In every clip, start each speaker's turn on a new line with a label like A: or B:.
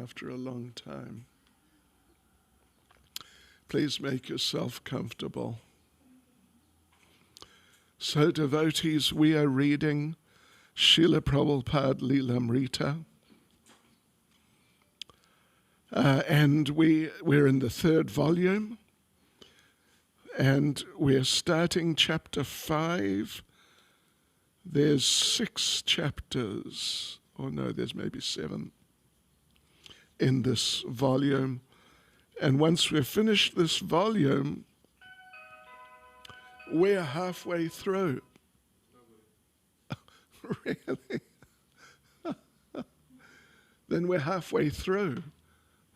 A: after a long time. Please make yourself comfortable. So, devotees, we are reading Srila Prabhupada-lilamrita. And we're in the third volume, and we're starting chapter 5. There's 6 chapters, or no, there's maybe 7 in this volume. And once we've finished this volume, we're halfway through. Really? Then we're halfway through.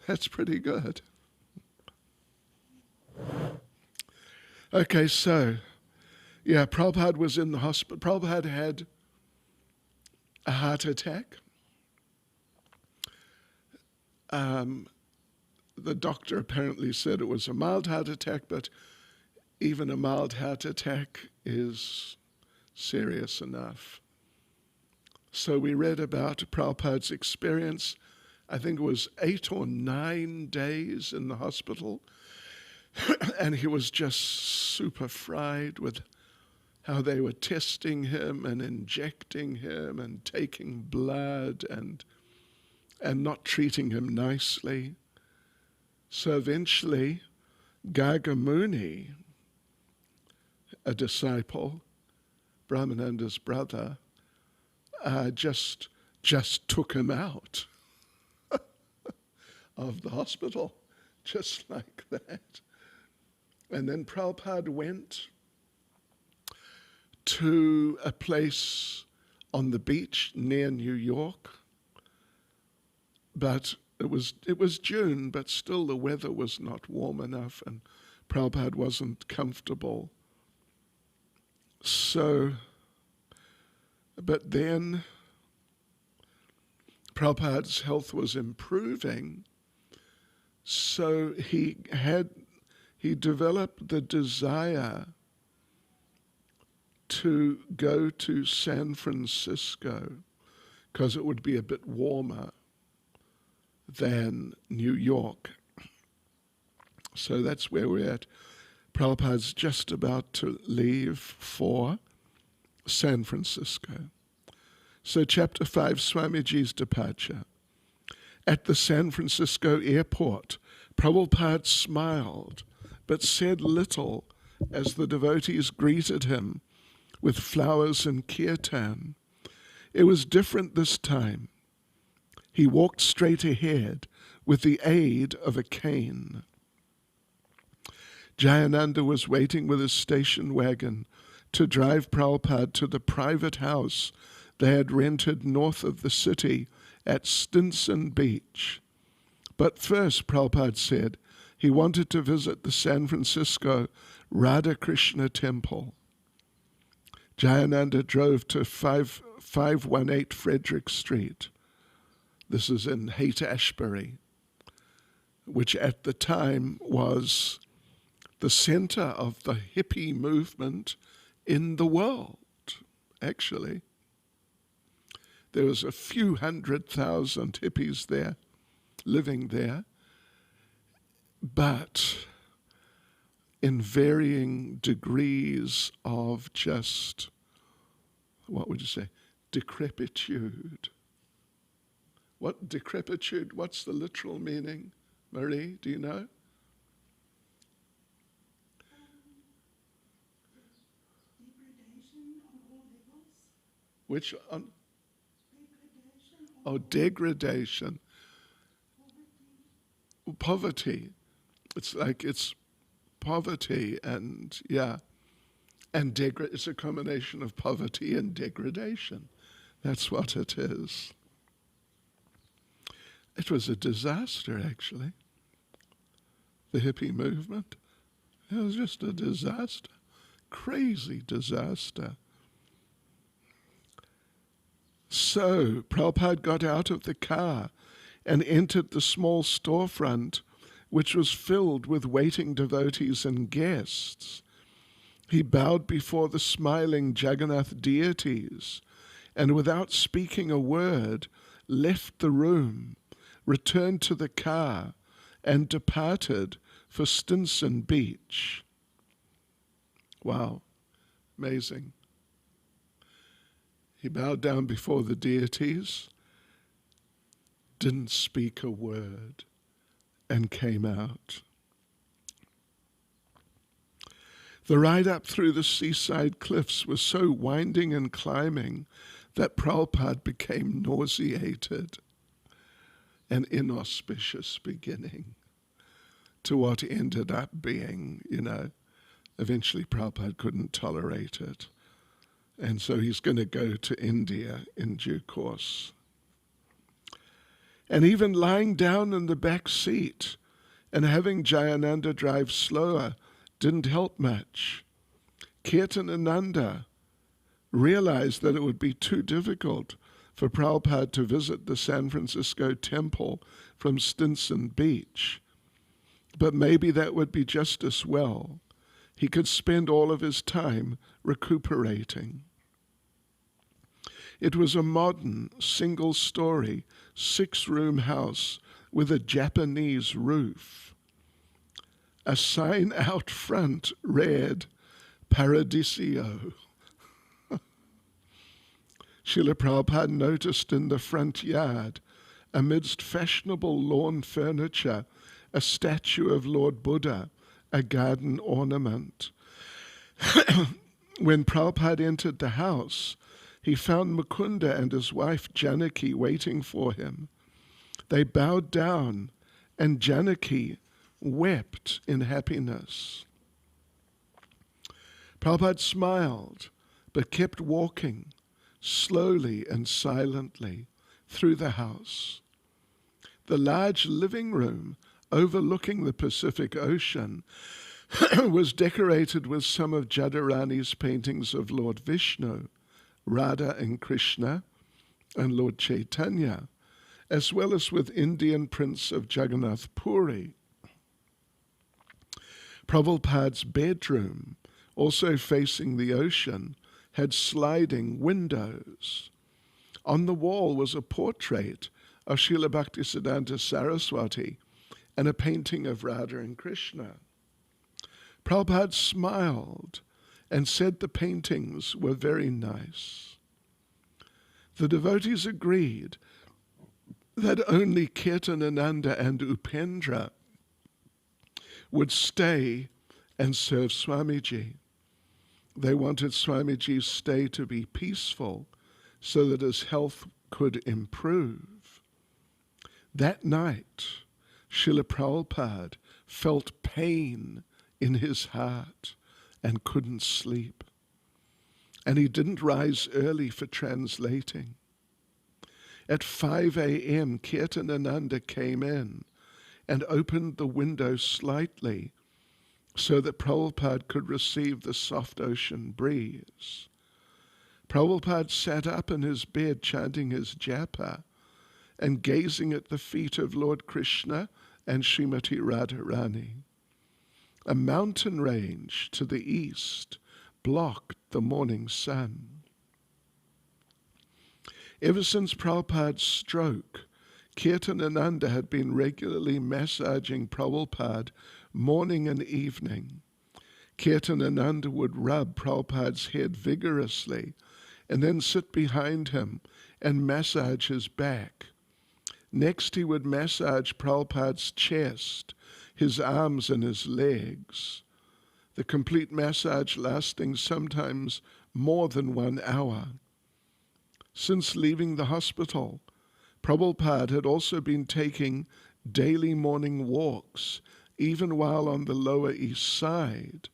A: That's pretty good. Okay, so, Prabhupada was in the hospital. Prabhupada had a heart attack. The doctor apparently said it was a mild heart attack, but even a mild heart attack is serious enough. So we read about Prabhupada's experience. I think it was 8 or 9 days in the hospital, and he was just super fried with how they were testing him and injecting him and taking blood and not treating him nicely. So eventually, Gargamuni, a disciple, Brahmananda's brother, just took him out of the hospital, just like that. And then Prabhupada went to a place on the beach near New York, but it was June, but still the weather was not warm enough, and Prabhupada wasn't comfortable. So, but then Prabhupada's health was improving, so he developed the desire to go to San Francisco because it would be a bit warmer than New York. So that's where we're at. Prabhupada's just about to leave for San Francisco. So chapter 5, Swamiji's departure. At the San Francisco airport, Prabhupada smiled, but said little as the devotees greeted him with flowers and kirtan. It was different this time. He walked straight ahead with the aid of a cane. Jayananda was waiting with his station wagon to drive Prabhupada to the private house they had rented north of the city at Stinson Beach. But first, Prabhupada said, he wanted to visit the San Francisco Radhakrishna Temple. Jayananda drove to 518 Frederick Street. This is in Haight-Ashbury, which at the time was the center of the hippie movement in the world, actually. There was a few 100,000 hippies there, living there, but in varying degrees of just, what would you say, decrepitude. What decrepitude, what's the literal meaning? Marie, do you know?
B: Degradation on all levels.
A: Which on?
B: Degradation.
A: Oh, degradation. Poverty. It's like it's poverty and, and it's a combination of poverty and degradation. That's what it is. It was a disaster, actually. The hippie movement. It was just a disaster. Crazy disaster. So, Prabhupada got out of the car and entered the small storefront, which was filled with waiting devotees and guests. He bowed before the smiling Jagannath deities, and without speaking a word, left the room, returned to the car and departed for Stinson Beach. Wow, amazing. He bowed down before the deities, didn't speak a word, and came out. The ride up through the seaside cliffs was so winding and climbing that Prabhupada became nauseated. An inauspicious beginning to what ended up being, eventually Prabhupada couldn't tolerate it. And so he's going to go to India in due course. And even lying down in the back seat and having Jayananda drive slower didn't help much. Kirtanananda realized that it would be too difficult for Prabhupada to visit the San Francisco temple from Stinson Beach. But maybe that would be just as well. He could spend all of his time recuperating. It was a modern, single-story, 6-room house with a Japanese roof. A sign out front read, Paradisio. Srila Prabhupada noticed in the front yard, amidst fashionable lawn furniture, a statue of Lord Buddha, a garden ornament. When Prabhupada entered the house, he found Mukunda and his wife Janaki waiting for him. They bowed down, and Janaki wept in happiness. Prabhupada smiled, but kept walking, slowly and silently, through the house. The large living room overlooking the Pacific Ocean was decorated with some of Jadharani's paintings of Lord Vishnu, Radha and Krishna, and Lord Chaitanya, as well as with Indian prints of Jagannath Puri. Prabhupada's bedroom, also facing the ocean, had sliding windows. On the wall was a portrait of Srila Bhaktisiddhanta Saraswati and a painting of Radha and Krishna. Prabhupada smiled and said the paintings were very nice. The devotees agreed that only Kirtanananda and Upendra would stay and serve Swamiji. They wanted Swamiji's stay to be peaceful so that his health could improve. That night, Srila Prabhupada felt pain in his heart and couldn't sleep. And he didn't rise early for translating. At 5 a.m., Kirtanananda came in and opened the window slightly so that Prabhupada could receive the soft ocean breeze. Prabhupada sat up in his bed chanting his japa and gazing at the feet of Lord Krishna and Srimati Radharani. A mountain range to the east blocked the morning sun. Ever since Prabhupada's stroke, Kirtanananda had been regularly massaging Prabhupada morning and evening. Kirtanananda would rub Prabhupada's head vigorously and then sit behind him and massage his back. Next he would massage Prabhupada's chest, his arms and his legs, the complete massage lasting sometimes more than 1 hour. Since leaving the hospital, Prabhupada had also been taking daily morning walks, even while on the Lower East Side.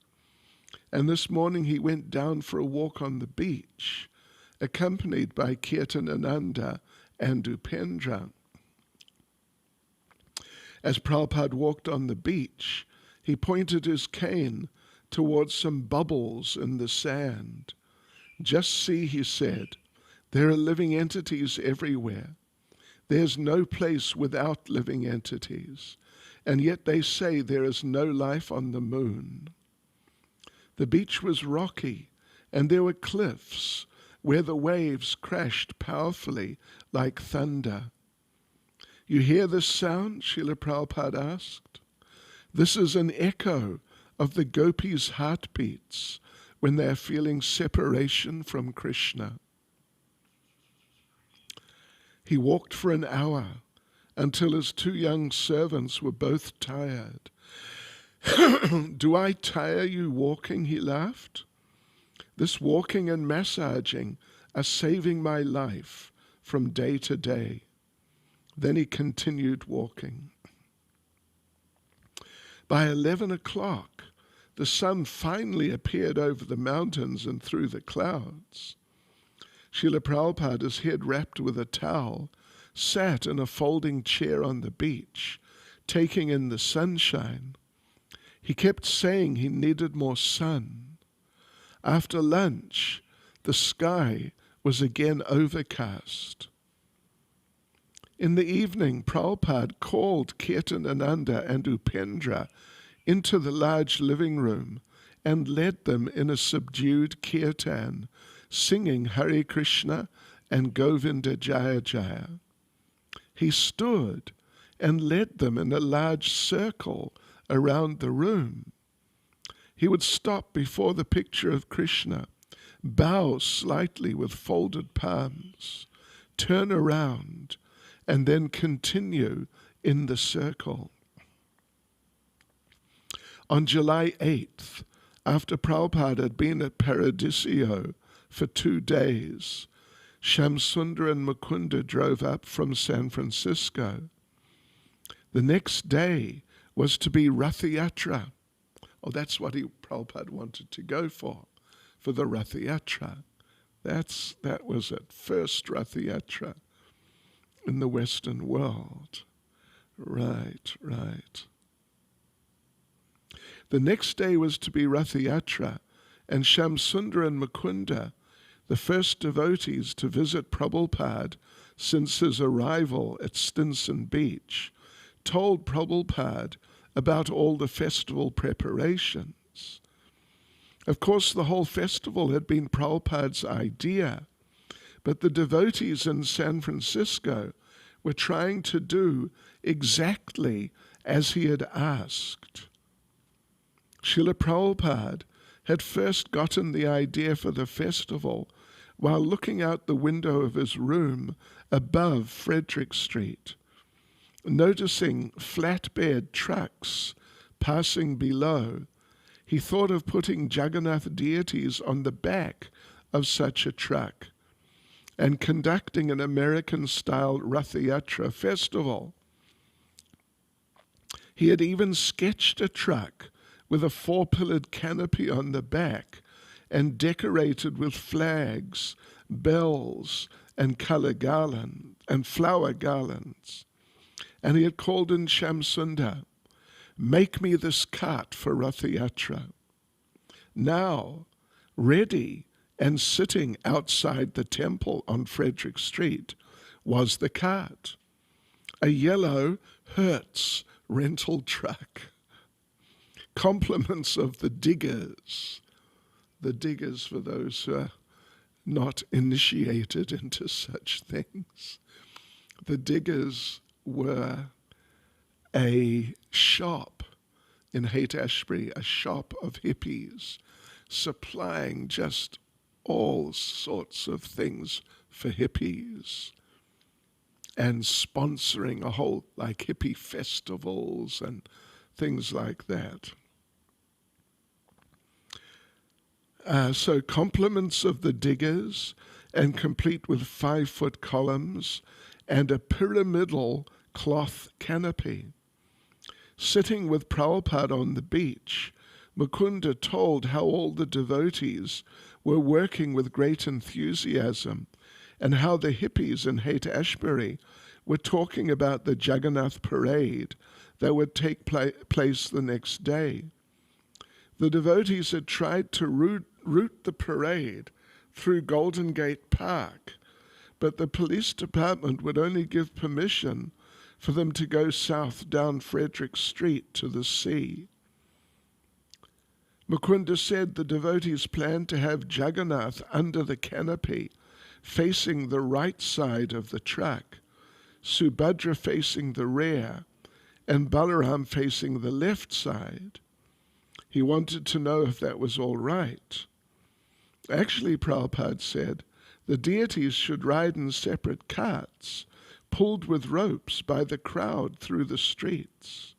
A: And this morning he went down for a walk on the beach, accompanied by Kirtanananda and Upendra. As Prabhupada walked on the beach, he pointed his cane towards some bubbles in the sand. "Just see," he said, "there are living entities everywhere. There's no place without living entities, and yet they say there is no life on the moon." The beach was rocky, and there were cliffs where the waves crashed powerfully like thunder. You hear this sound? Srila Prabhupada asked. This is an echo of the gopis' heartbeats when they are feeling separation from Krishna. He walked for an hour until his two young servants were both tired. Do I tire you walking? He laughed. This walking and massaging are saving my life from day to day. Then he continued walking. By 11 o'clock, the sun finally appeared over the mountains and through the clouds. Srila Prabhupada, his head wrapped with a towel, sat in a folding chair on the beach, taking in the sunshine. He kept saying he needed more sun. After lunch, the sky was again overcast. In the evening, Prabhupada called Kirtanananda and Upendra into the large living room and led them in a subdued kirtan, singing Hare Krishna and Govinda Jaya Jaya. He stood and led them in a large circle around the room. He would stop before the picture of Krishna, bow slightly with folded palms, turn around, and then continue in the circle. On July 8th, after Prabhupada had been at Paradisio for 2 days, Shamsundar and Mukunda drove up from San Francisco. The next day was to be Rathiatra. Oh, that's what Prabhupada wanted to go for the Rathiatra. That was at first Rathiatra in the Western world. Right. The next day was to be Rathiatra, and Shamsundar and Mukunda, the first devotees to visit Prabhupada since his arrival at Stinson Beach, told Prabhupada about all the festival preparations. Of course, the whole festival had been Prabhupada's idea, but the devotees in San Francisco were trying to do exactly as he had asked. Srila Prabhupada had first gotten the idea for the festival while looking out the window of his room above Frederick Street, noticing flatbed trucks passing below. He thought of putting Jagannath deities on the back of such a truck and conducting an American-style Rathiatra Festival. He had even sketched a truck with a 4-pillared canopy on the back and decorated with flags, bells, and flower garlands. And he had called in Shamsundar, "Make me this cart for Rathiatra." Now, ready and sitting outside the temple on Frederick Street was the cart, a yellow Hertz rental truck. Compliments of the diggers. The diggers, for those who are not initiated into such things. The diggers were a shop in Haight-Ashbury, a shop of hippies, supplying just all sorts of things for hippies and sponsoring a whole, like, hippie festivals and things like that. So compliments of the diggers, and complete with 5-foot columns and a pyramidal cloth canopy. Sitting with Prabhupada on the beach, Mukunda told how all the devotees were working with great enthusiasm and how the hippies in Haight-Ashbury were talking about the Jagannath parade that would take place the next day. The devotees had tried to route the parade through Golden Gate Park, but the police department would only give permission for them to go south down Frederick Street to the sea. Mukunda said the devotees planned to have Jagannath under the canopy, facing the right side of the truck, Subhadra facing the rear, and Balaram facing the left side. He wanted to know if that was all right. Actually, Prabhupada said, the deities should ride in separate carts, pulled with ropes by the crowd through the streets.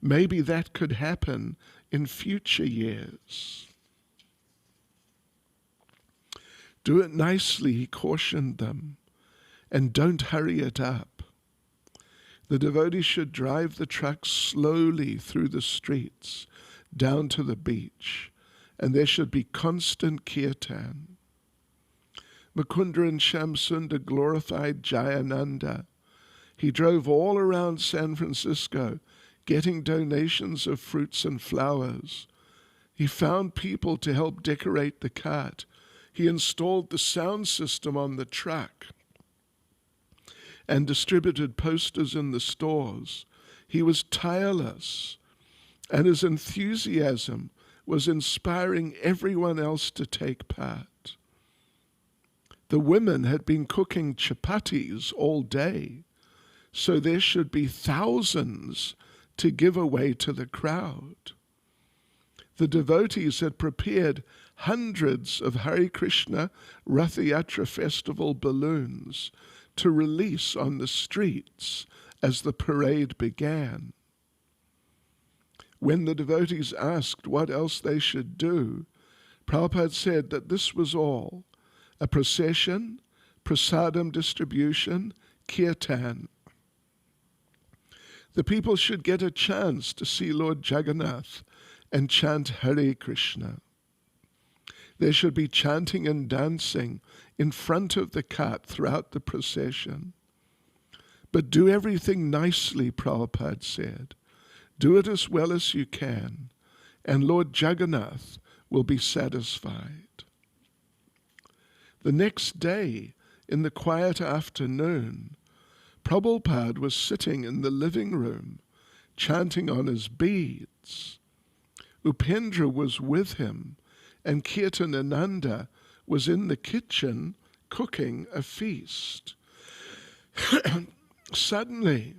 A: Maybe that could happen in future years. Do it nicely, he cautioned them, and don't hurry it up. The devotees should drive the trucks slowly through the streets, down to the beach, and there should be constant kirtan. Mukunda and Shamsunda glorified Jayananda. He drove all around San Francisco, getting donations of fruits and flowers. He found people to help decorate the cart. He installed the sound system on the truck and distributed posters in the stores. He was tireless, and his enthusiasm was inspiring everyone else to take part. The women had been cooking chapatis all day, so there should be thousands to give away to the crowd. The devotees had prepared hundreds of Hare Krishna Rathiatra Festival balloons to release on the streets as the parade began. When the devotees asked what else they should do, Prabhupada said that this was all: a procession, prasadam distribution, kirtan. The people should get a chance to see Lord Jagannath and chant Hare Krishna. There should be chanting and dancing in front of the cart throughout the procession. But do everything nicely, Prabhupada said. Do it as well as you can, and Lord Jagannath will be satisfied. The next day, in the quiet afternoon, Prabhupada was sitting in the living room, chanting on his beads. Upendra was with him, and Kirtanananda was in the kitchen cooking a feast. Suddenly,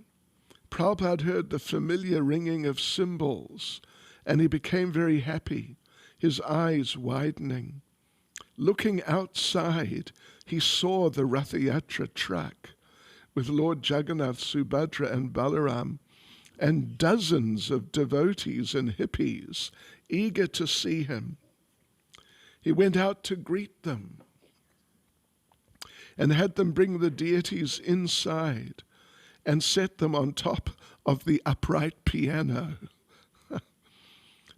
A: Prabhupada heard the familiar ringing of cymbals, and he became very happy, his eyes widening. Looking outside, he saw the Rathiatra truck with Lord Jagannath, Subhadra, and Balaram, and dozens of devotees and hippies eager to see him. He went out to greet them and had them bring the deities inside and set them on top of the upright piano.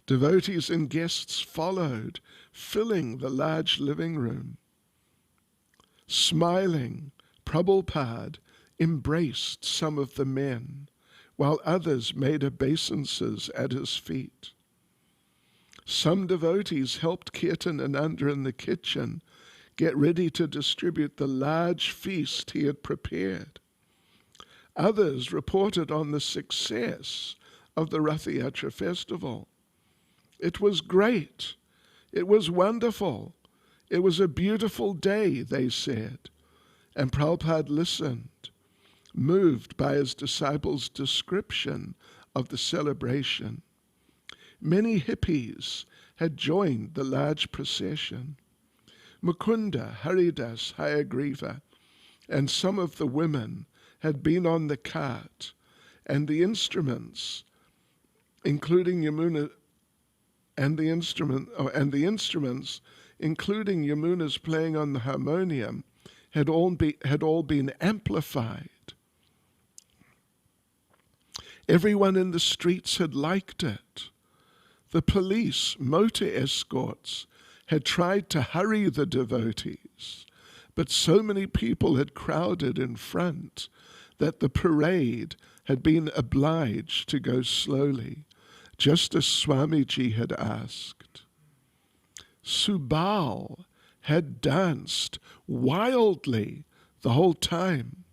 A: Devotees and guests followed, filling the large living room. Smiling, Prabhupada embraced some of the men, while others made obeisances at his feet. Some devotees helped Kirtanananda in the kitchen get ready to distribute the large feast he had prepared. Others reported on the success of the Rathiatra Festival. It was great. It was wonderful. It was a beautiful day, they said. And Prabhupada listened, moved by his disciples' description of the celebration. Many hippies had joined the large procession. Mukunda, Haridas, Hayagriva, and some of the women had been on the cart, and the instruments, including Yamuna, and the instruments, including Yamuna's playing on the harmonium, had all been amplified. Everyone in the streets had liked it. The police, motor escorts, had tried to hurry the devotees, but so many people had crowded in front that the parade had been obliged to go slowly, just as Swamiji had asked. Subal had danced wildly the whole time,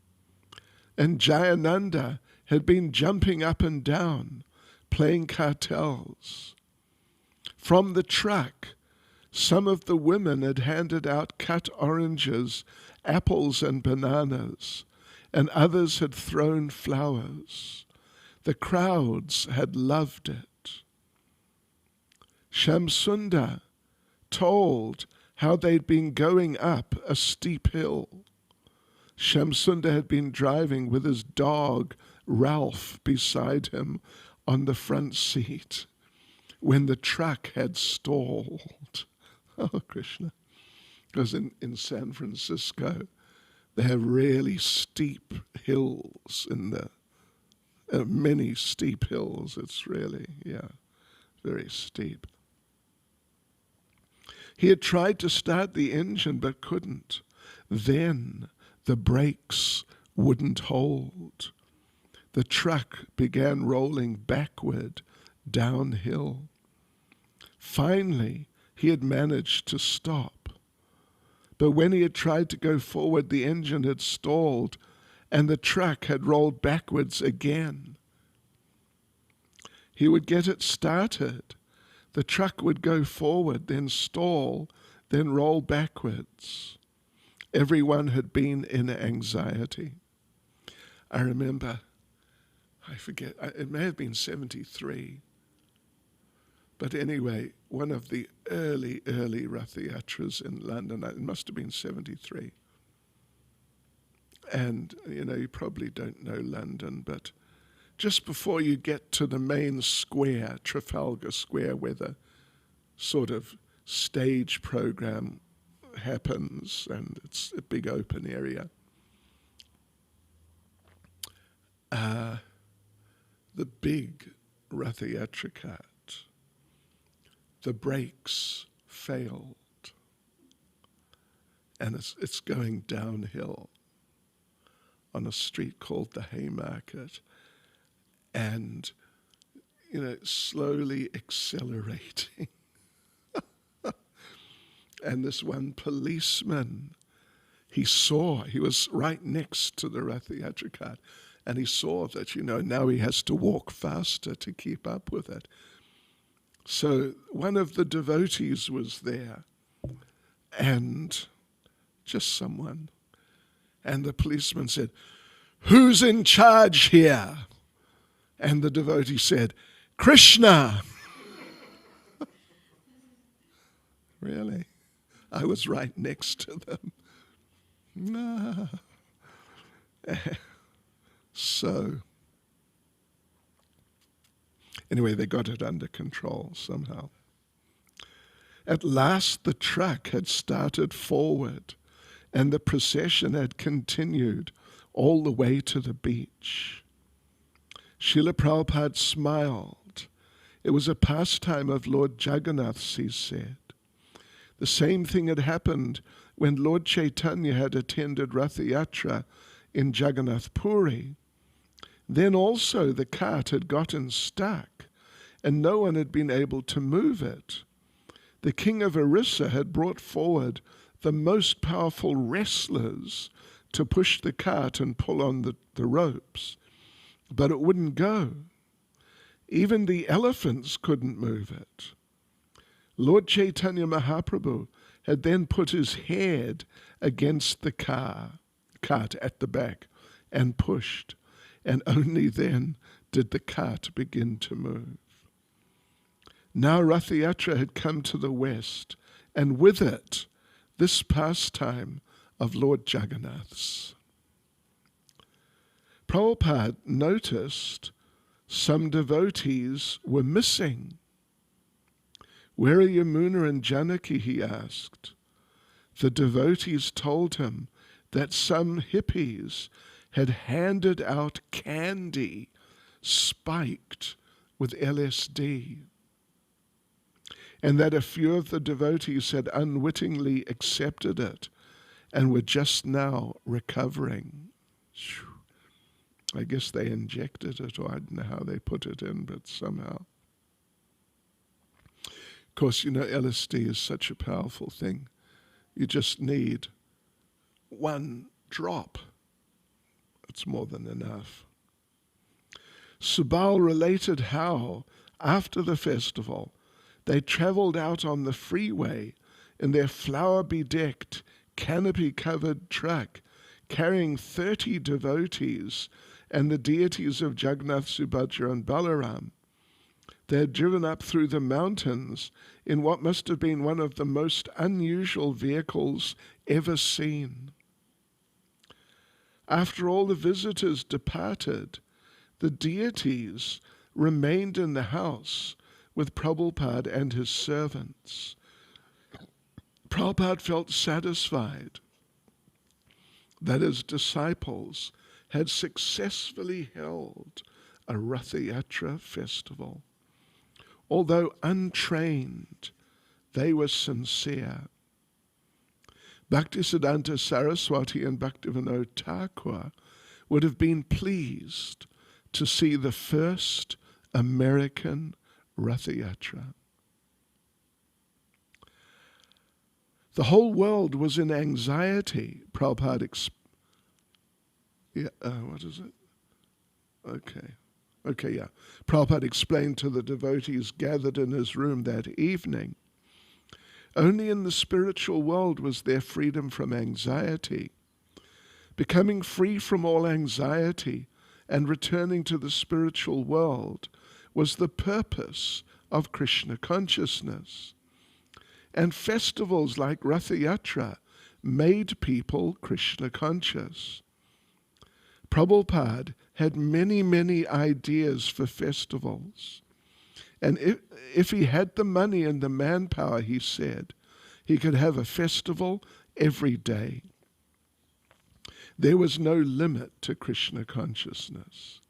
A: and Jayananda had been jumping up and down, playing cartels. From the truck, some of the women had handed out cut oranges, apples, and bananas, and others had thrown flowers. The crowds had loved it. Shamsunda told how they'd been going up a steep hill. Shamsunda had been driving with his dog, Ralph, beside him on the front seat when the truck had stalled. Oh, Krishna. Because in San Francisco, they have really steep hills in the many steep hills. It's really, very steep. He had tried to start the engine but couldn't. Then the brakes wouldn't hold. The truck began rolling backward downhill. Finally, he had managed to stop. But when he had tried to go forward, the engine had stalled and the truck had rolled backwards again. He would get it started. The truck would go forward, then stall, then roll backwards. Everyone had been in anxiety. I remember, I forget, it may have been 73. But anyway, one of the early Rathiatras in London, it must have been 73. And, you probably don't know London, but just before you get to the main square, Trafalgar Square, where the sort of stage program happens, and it's a big open area, the big Rathiatra cart, the brakes failed, and it's going downhill on a street called the Haymarket, and slowly accelerating. And this one policeman, he was right next to the Rathiatra cart, and he saw that, now he has to walk faster to keep up with it. So one of the devotees was there, and just someone. And the policeman said, "Who's in charge here?" And the devotee said, "Krishna." Really? I was right next to them. No. So, anyway, they got it under control somehow. At last the truck had started forward, and the procession had continued all the way to the beach. Srila Prabhupada smiled. It was a pastime of Lord Jagannath's, he said. The same thing had happened when Lord Chaitanya had attended Rathiatra in Jagannath Puri. Then also the cart had gotten stuck, and no one had been able to move it. The king of Orissa had brought forward the most powerful wrestlers to push the cart and pull on the ropes, but it wouldn't go. Even the elephants couldn't move it. Lord Chaitanya Mahaprabhu had then put his head against the cart at the back and pushed, and only then did the cart begin to move. Now Rathiatra had come to the west, and with it, this pastime of Lord Jagannath's. Prabhupada noticed some devotees were missing. "Where are Yamuna and Janaki?" he asked. The devotees told him that some hippies had handed out candy spiked with LSD, and that a few of the devotees had unwittingly accepted it and were just now recovering. I guess they injected it, or I don't know how they put it in, but somehow. Of course, LSD is such a powerful thing. You just need one drop. It's more than enough. Subal related how, after the festival, they traveled out on the freeway in their flower-bedecked, canopy-covered truck, carrying 30 devotees and the deities of Jagannath, Subhadra, and Balaram. They had driven up through the mountains in what must have been one of the most unusual vehicles ever seen. After all the visitors departed, the deities remained in the house with Prabhupada and his servants. Prabhupada felt satisfied that his disciples had successfully held a Rathiatra festival. Although untrained, they were sincere. Bhaktisiddhanta Saraswati and Bhaktivinoda Thakur would have been pleased to see the first American Rathiatra. The whole world was in anxiety, Prabhupada Prabhupada explained to the devotees gathered in his room that evening. Only in the spiritual world was there freedom from anxiety. Becoming free from all anxiety and returning to the spiritual world was the purpose of Krishna consciousness. And festivals like Rathiatra made people Krishna conscious. Prabhupada had many, many ideas for festivals. And if he had the money and the manpower, he said, he could have a festival every day. There was no limit to Krishna consciousness.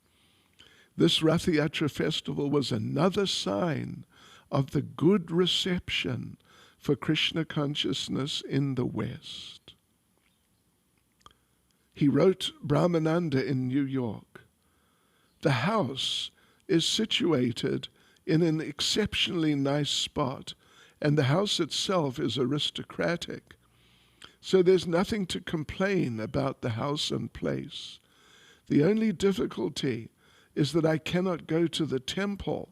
A: This Rathiatra festival was another sign of the good reception for Krishna consciousness in the West. He wrote Brahmananda in New York. The house is situated in an exceptionally nice spot, and the house itself is aristocratic. So there's nothing to complain about the house and place. The only difficulty is that I cannot go to the temple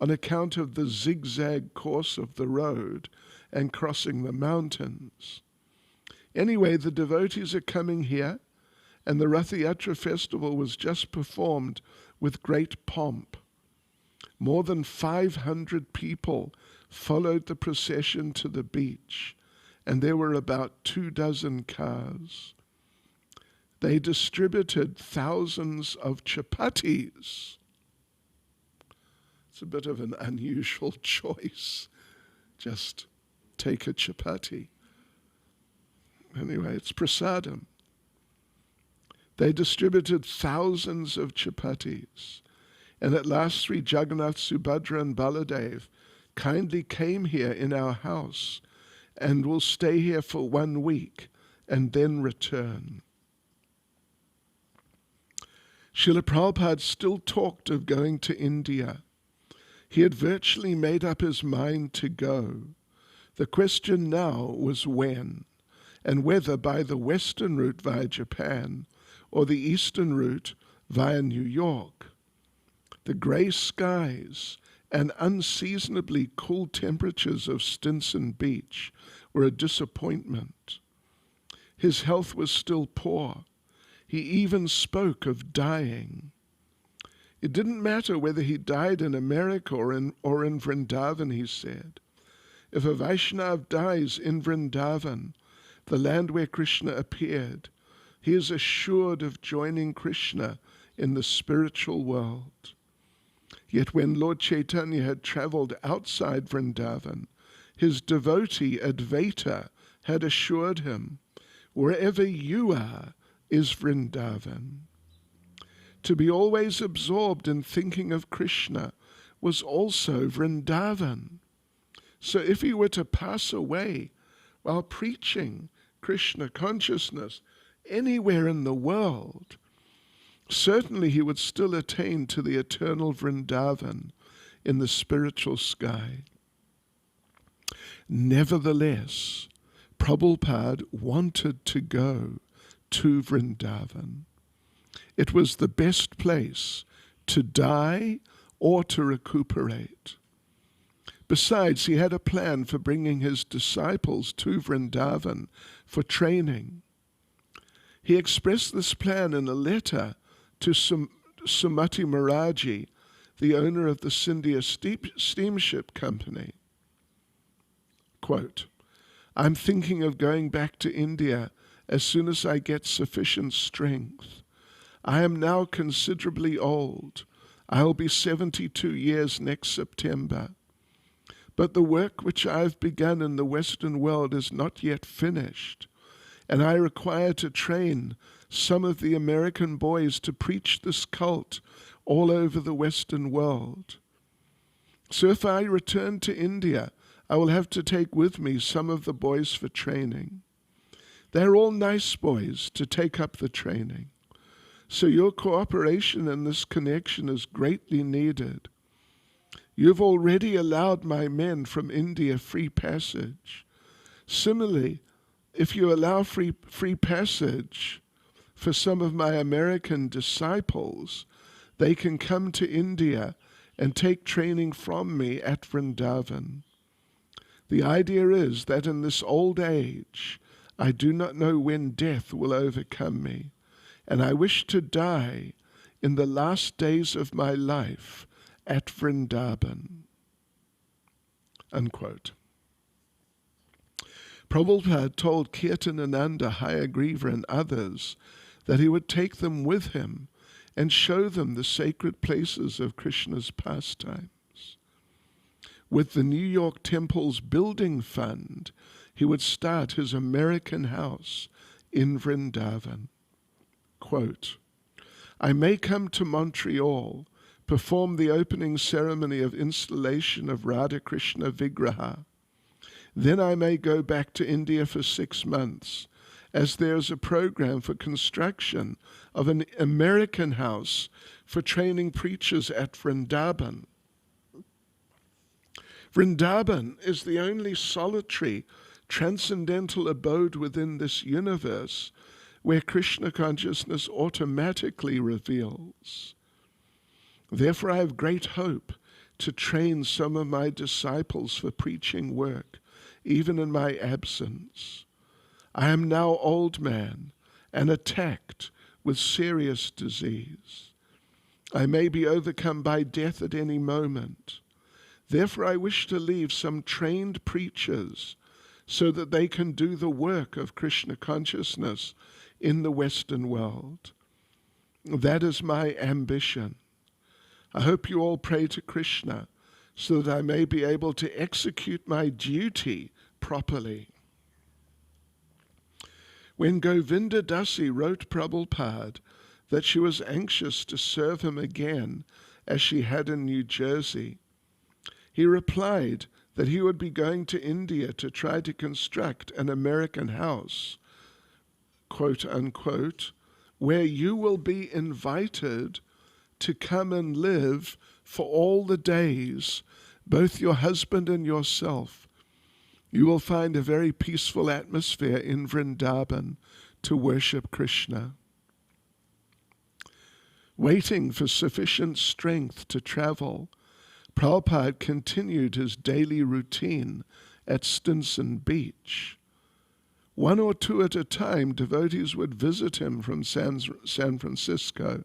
A: on account of the zigzag course of the road and crossing the mountains. Anyway, the devotees are coming here, and the Rathiatra festival was just performed with great pomp. More than 500 people followed the procession to the beach, and there were about 24 cars. They distributed thousands of chapatis. It's a bit of an unusual choice. Just take a chapati. Anyway, it's prasadam. They distributed thousands of chapatis. And at last Sri Jagannath, Subhadra and Baladev kindly came here in our house and will stay here for 1 week and then return. Srila Prabhupada still talked of going to India. He had virtually made up his mind to go. The question now was when, and whether by the western route via Japan or the eastern route via New York. The grey skies and unseasonably cool temperatures of Stinson Beach were a disappointment. His health was still poor. He even spoke of dying. It didn't matter whether he died in America or in Vrindavan, he said. If a Vaishnav dies in Vrindavan, the land where Krishna appeared, he is assured of joining Krishna in the spiritual world. Yet when Lord Chaitanya had travelled outside Vrindavan, his devotee Advaita had assured him, wherever you are is Vrindavan. To be always absorbed in thinking of Krishna was also Vrindavan. So if he were to pass away while preaching Krishna consciousness anywhere in the world, certainly he would still attain to the eternal Vrindavan in the spiritual sky. Nevertheless, Prabhupada wanted to go to Vrindavan. It was the best place to die or to recuperate. Besides, he had a plan for bringing his disciples to Vrindavan for training. He expressed this plan in a letter to Sumati Maharaji, the owner of the Scindia Steamship Company. Quote, "I'm thinking of going back to India as soon as I get sufficient strength. I am now considerably old. I'll be 72 years next September. But the work which I've begun in the Western world is not yet finished, and I require to train some of the American boys to preach this cult all over the Western world. So if I return to India, I will have to take with me some of the boys for training. They're all nice boys to take up the training. So your cooperation in this connection is greatly needed. You've already allowed my men from India free passage. Similarly, if you allow free passage for some of my American disciples, they can come to India and take training from me at Vrindavan. The idea is that in this old age, I do not know when death will overcome me, and I wish to die in the last days of my life at Vrindavan." Unquote. Prabhupada told Kirtanananda, Hayagriva, and others that he would take them with him and show them the sacred places of Krishna's pastimes. With the New York Temple's building fund, he would start his American house in Vrindavan. Quote, "I may come to Montreal, perform the opening ceremony of installation of Radha Krishna Vigraha. Then I may go back to India for 6 months, as there is a program for construction of an American house for training preachers at Vrindavan. Vrindavan is the only solitary, transcendental abode within this universe where Krishna consciousness automatically reveals. Therefore I have great hope to train some of my disciples for preaching work, even in my absence. I am now old man and attacked with serious disease. I may be overcome by death at any moment. Therefore I wish to leave some trained preachers so that they can do the work of Krishna consciousness in the Western world. That is my ambition. I hope you all pray to Krishna so that I may be able to execute my duty properly." When Govinda Dasi wrote Prabhupada that she was anxious to serve him again as she had in New Jersey, he replied that he would be going to India to try to construct an American house, quote unquote, "where you will be invited to come and live for all the days, both your husband and yourself. You will find a very peaceful atmosphere in Vrindavan to worship Krishna." Waiting for sufficient strength to travel, Prabhupada continued his daily routine at Stinson Beach. 1 or 2 at a time, devotees would visit him from San Francisco.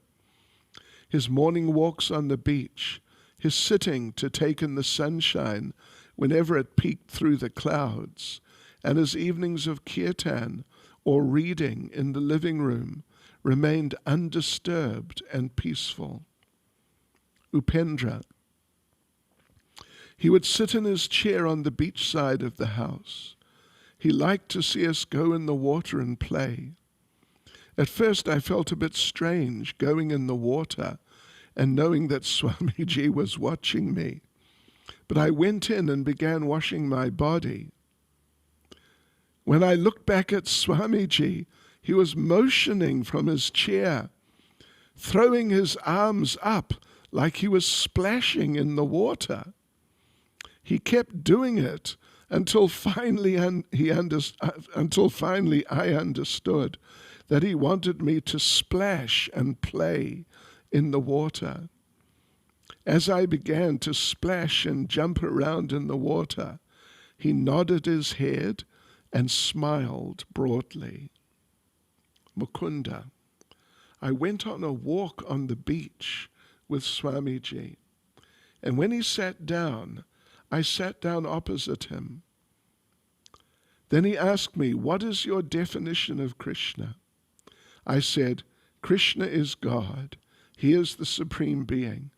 A: His morning walks on the beach, his sitting to take in the sunshine whenever it peeked through the clouds, and his evenings of kirtan or reading in the living room remained undisturbed and peaceful. Upendra. He would sit in his chair on the beach side of the house. He liked to see us go in the water and play. At first I felt a bit strange going in the water and knowing that Swamiji was watching me. But I went in and began washing my body. When I looked back at Swamiji, he was motioning from his chair, throwing his arms up like he was splashing in the water. He kept doing it until finally I understood that he wanted me to splash and play in the water. As I began to splash and jump around in the water, he nodded his head and smiled broadly. Mukunda, I went on a walk on the beach with Swamiji, and when he sat down, I sat down opposite him. Then he asked me, "What is your definition of Krishna?" I said, "Krishna is God. He is the Supreme Being.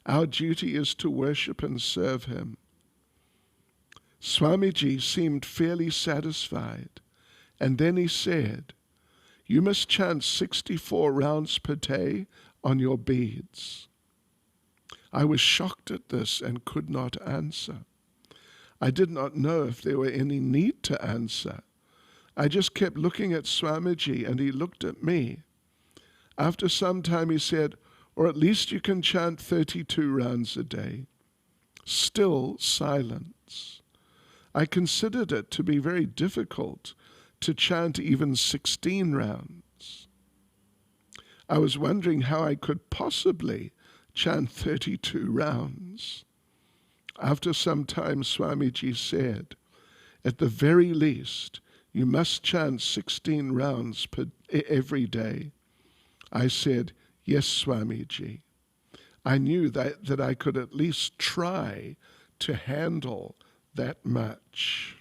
A: Our duty is to worship and serve him." Swamiji seemed fairly satisfied, and then he said, "You must chant 64 rounds per day on your beads." I was shocked at this and could not answer. I did not know if there were any need to answer. I just kept looking at Swamiji, and he looked at me. After some time he said, "Or at least you can chant 32 rounds a day." Still silence. I considered it to be very difficult to chant even 16 rounds. I was wondering how I could possibly chant 32 rounds. After some time, Swamiji said, "At the very least, you must chant 16 rounds every day." I said, "Yes, Swamiji." I knew that I could at least try to handle that much.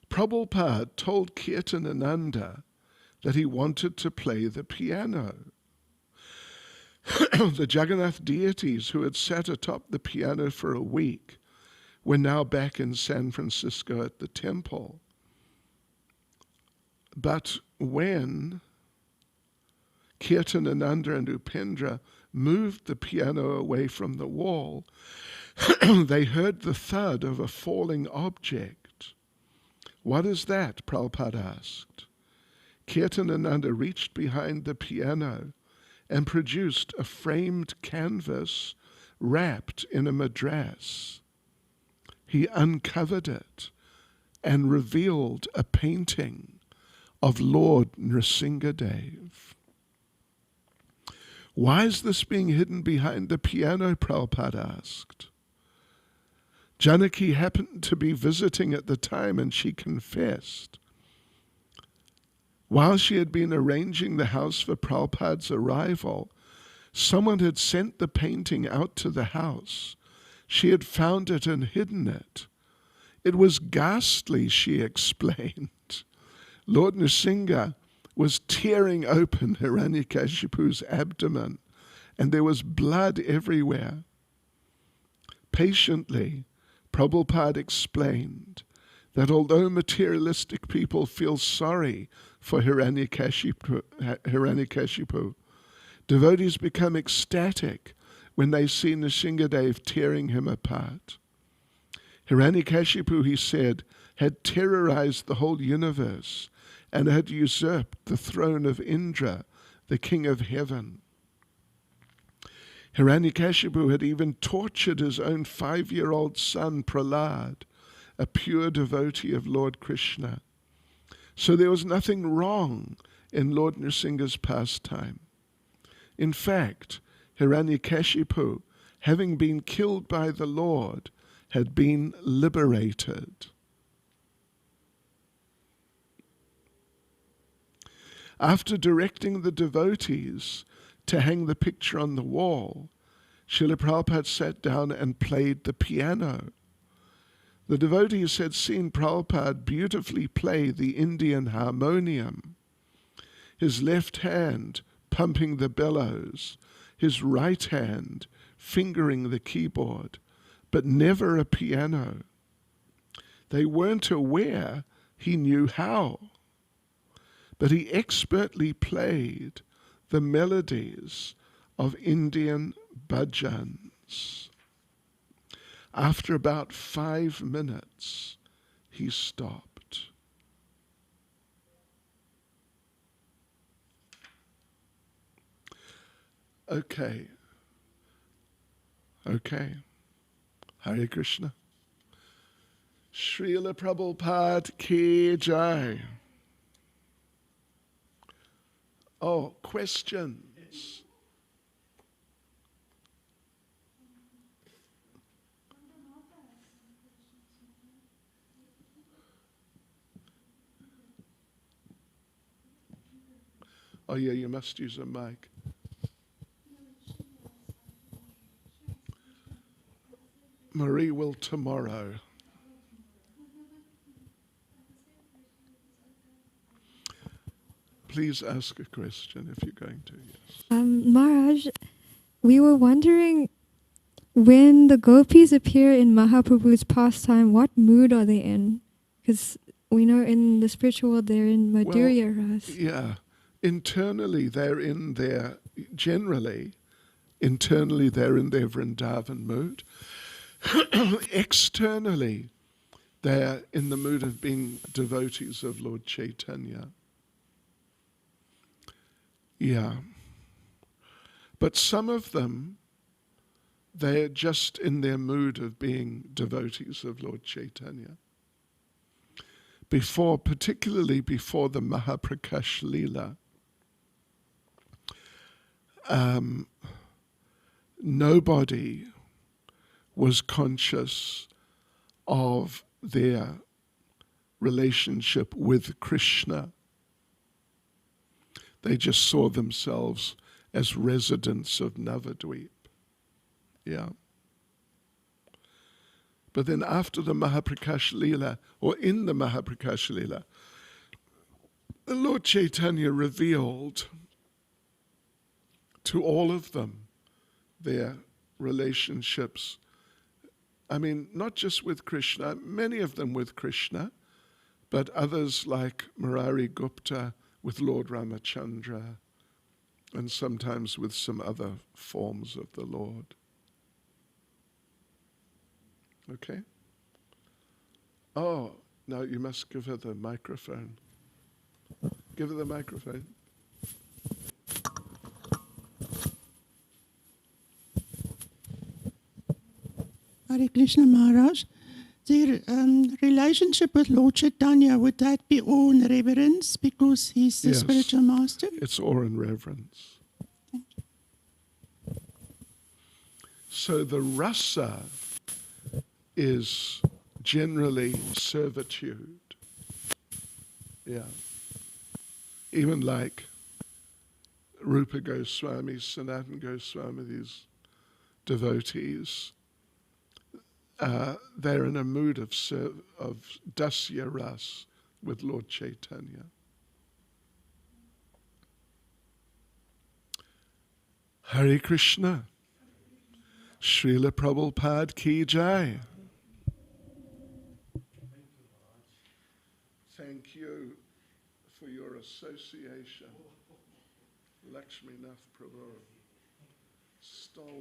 A: Prabhupada told Kirtanananda that he wanted to play the piano. The Jagannath deities who had sat atop the piano for a week were now back in San Francisco at the temple. But when Kirtanananda and Upendra moved the piano away from the wall, they heard the thud of a falling object. "What is that?" Prabhupada asked. Kirtanananda reached behind the piano and produced a framed canvas wrapped in a madras. He uncovered it and revealed a painting of Lord Nrsingadev. "Why is this being hidden behind the piano?" Prabhupada asked. Janaki happened to be visiting at the time, and she confessed. While she had been arranging the house for Prabhupada's arrival, someone had sent the painting out to the house. She had found it and hidden it. It was ghastly, she explained. Lord Nrsinga was tearing open Hiranyakashipu's abdomen, and there was blood everywhere. Patiently, Prabhupada explained that although materialistic people feel sorry for Hiranyakashipu, devotees become ecstatic when they see Nrsingadev tearing him apart. Hiranyakashipu, he said, had terrorized the whole universe and had usurped the throne of Indra, the king of heaven. Hiranyakashipu had even tortured his own 5-year-old son, Prahlad, a pure devotee of Lord Krishna. So there was nothing wrong in Lord Nrsinga's pastime. In fact, Hiranyakashipu, having been killed by the Lord, had been liberated. After directing the devotees to hang the picture on the wall, Srila Prabhupada sat down and played the piano. The devotees had seen Prabhupada beautifully play the Indian harmonium, his left hand pumping the bellows, his right hand fingering the keyboard, but never a piano. They weren't aware he knew how, but he expertly played the melodies of Indian bhajans. After about 5 minutes, he stopped. Okay. Hare Krishna. Srila Prabhupada ki jai. Oh, questions? Oh yeah, you must use a mic. Marie will tomorrow. Please ask a question if you're going to, yes.
C: Maharaj, we were wondering, when the gopis appear in Mahaprabhu's pastime, what mood are they in? Because we know in the spiritual world they're in Madhurya Ras.
A: Yeah. Internally, they're in their, generally, internally they're in their Vrindavan mood. Externally, they're in the mood of being devotees of Lord Chaitanya. Yeah. But some of them, they're just in their mood of being devotees of Lord Chaitanya. Particularly before the Mahaprakash Leela, nobody was conscious of their relationship with Krishna. They just saw themselves as residents of Navadvip. Yeah. But then after the Mahaprakash Leela, or in the Mahaprakash Leela, the Lord Chaitanya revealed to all of them their relationships. I mean, not just with Krishna, many of them with Krishna, but others like Murari Gupta with Lord Ramachandra, and sometimes with some other forms of the Lord. Okay? Oh, now you must give her the microphone. Give her the microphone.
B: Hare Krishna Maharaj. Their relationship with Lord Chaitanya, would that be awe and reverence because he's the
A: Yes.
B: spiritual master?
A: It's awe and reverence.
B: Thank you.
A: So the rasa is generally servitude. Yeah. Even like Rupa Goswami, Sanatana Goswami, these devotees, they're in a mood of dasya ras with Lord Chaitanya. Hare Krishna. Srila Prabhupada ki jai. Thank you for your association. Lakshmi Nath Prabhu. Stalwart.